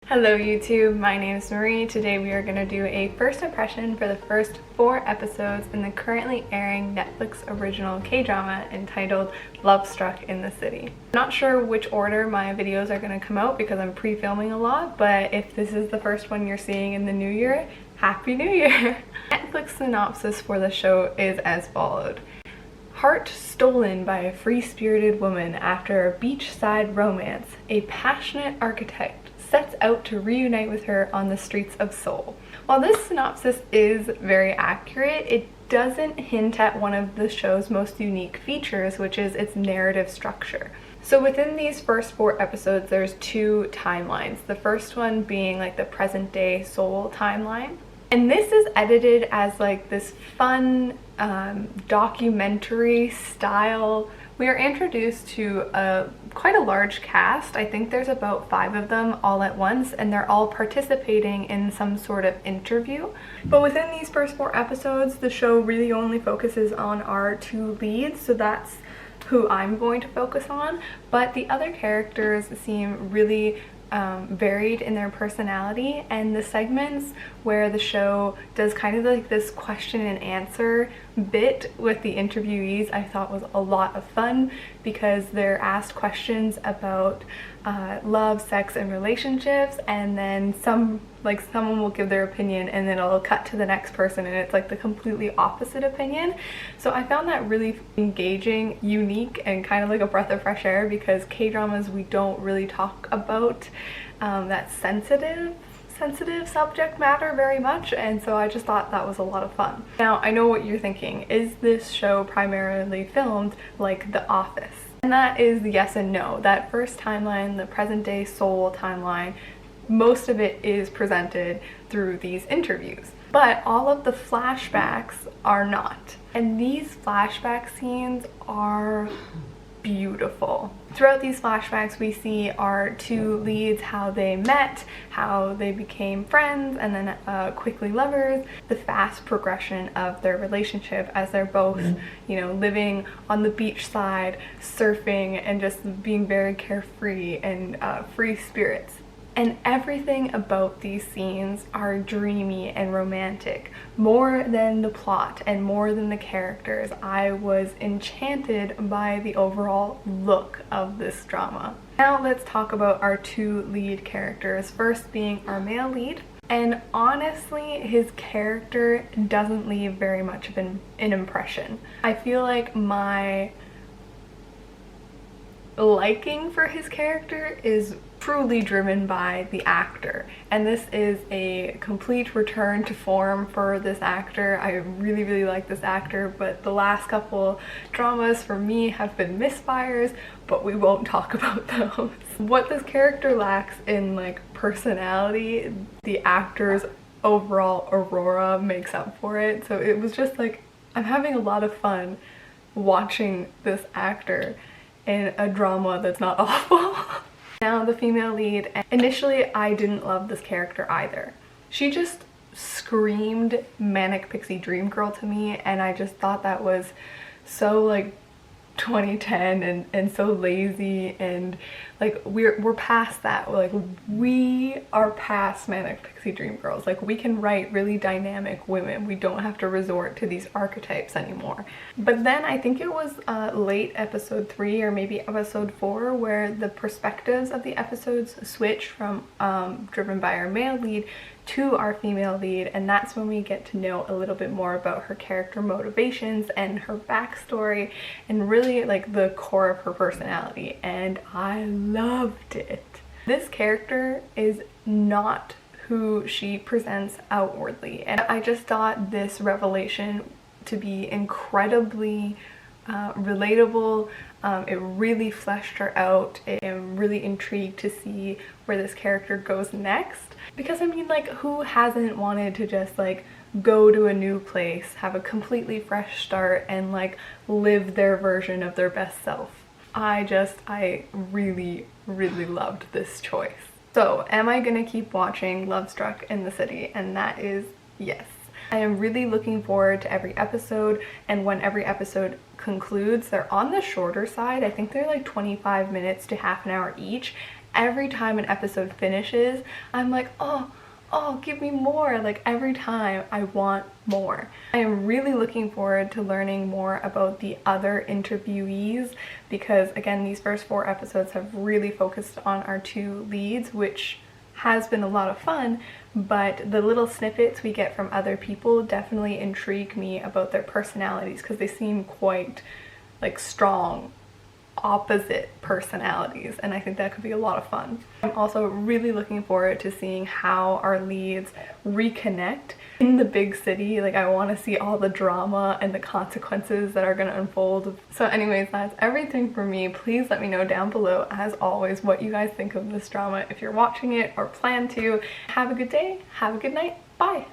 Hello YouTube, my name is Marie. Today we are going to do a first impression for the first 4 episodes in the currently airing Netflix original K-drama entitled LoveStruck in the City. I'm not sure which order my videos are going to come out because I'm pre-filming a lot, but if this is the first one you're seeing in the new year, Happy New Year! Netflix synopsis for the show is as followed. Heart stolen by a free-spirited woman after a beachside romance, a passionate architect sets out to reunite with her on the streets of Seoul. While this synopsis is very accurate, it doesn't hint at one of the show's most unique features, which is its narrative structure. So within these first 4 episodes, there's 2 timelines. The first one being like the present day Seoul timeline. And this is edited as like this fun documentary style. We are introduced to quite a large cast. I think there's about 5 of them all at once, and they're all participating in some sort of interview. But within these first 4 episodes, the show really only focuses on our 2 leads, so that's who I'm going to focus on. But the other characters seem really varied in their personality, and the segments where the show does kind of like this question and answer bit with the interviewees I thought was a lot of fun, because they're asked questions about love, sex, and relationships, and then someone will give their opinion and then it'll cut to the next person and it's like the completely opposite opinion. So I found that really engaging, unique, and kind of like a breath of fresh air, because K-dramas, we don't really talk about that sensitive subject matter very much, and so I just thought that was a lot of fun. Now, I know what you're thinking. Is this show primarily filmed like The Office? And that is yes and no. That first timeline, the present day Seoul timeline, most of it is presented through these interviews. But all of the flashbacks are not. And these flashback scenes are beautiful. Throughout these flashbacks, we see our 2 leads, how they met, how they became friends, and then quickly lovers, the fast progression of their relationship as they're both, living on the beach side, surfing, and just being very carefree and free spirits. And everything about these scenes are dreamy and romantic. More than the plot and more than the characters, I was enchanted by the overall look of this drama. Now let's talk about our 2 lead characters, first being our male lead. And honestly, his character doesn't leave very much of an impression. I feel like my liking for his character is truly driven by the actor, and this is a complete return to form for this actor. I really like this actor, but the last couple dramas for me have been misfires, but we won't talk about those. What this character lacks in like personality, the actor's overall aura makes up for it. So it was just like, I'm having a lot of fun watching this actor in a drama that's not awful. Now the female lead, initially I didn't love this character either. She just screamed Manic Pixie Dream Girl to me, and I just thought that was so like 2010 and so lazy, and like we're past that. Like, we are past Manic Pixie Dream Girls. Like, we can write really dynamic women. We don't have to resort to these archetypes anymore. But then I think it was late episode 3 or maybe episode 4 where the perspectives of the episodes switch from driven by our male lead to our female lead, and that's when we get to know a little bit more about her character motivations and her backstory and really like the core of her personality, and I loved it. This character is not who she presents outwardly, and I just thought this revelation to be incredibly relatable. It really fleshed her out. I'm really intrigued to see where this character goes next, because I mean, like, who hasn't wanted to just like go to a new place, have a completely fresh start, and like live their version of their best self? I really loved this choice. So am I gonna keep watching LoveStruck in the City? And that is yes. I am really looking forward to every episode, and when every episode concludes, they're on the shorter side. I think they're like 25 minutes to half an hour each, every time an episode finishes, I'm like, oh, give me more. Like every time I want more. I am really looking forward to learning more about the other interviewees because again, these first 4 episodes have really focused on our 2 leads, which has been a lot of fun, but the little snippets we get from other people definitely intrigue me about their personalities because they seem quite like strong opposite personalities, and I think that could be a lot of fun. I'm also really looking forward to seeing how our leads reconnect in the big city. Like I want to see all the drama and the consequences that are going to unfold. So anyways, that's everything for me. Please let me know down below, as always, what you guys think of this drama if you're watching it or plan to. Have a good day, have a good night, bye!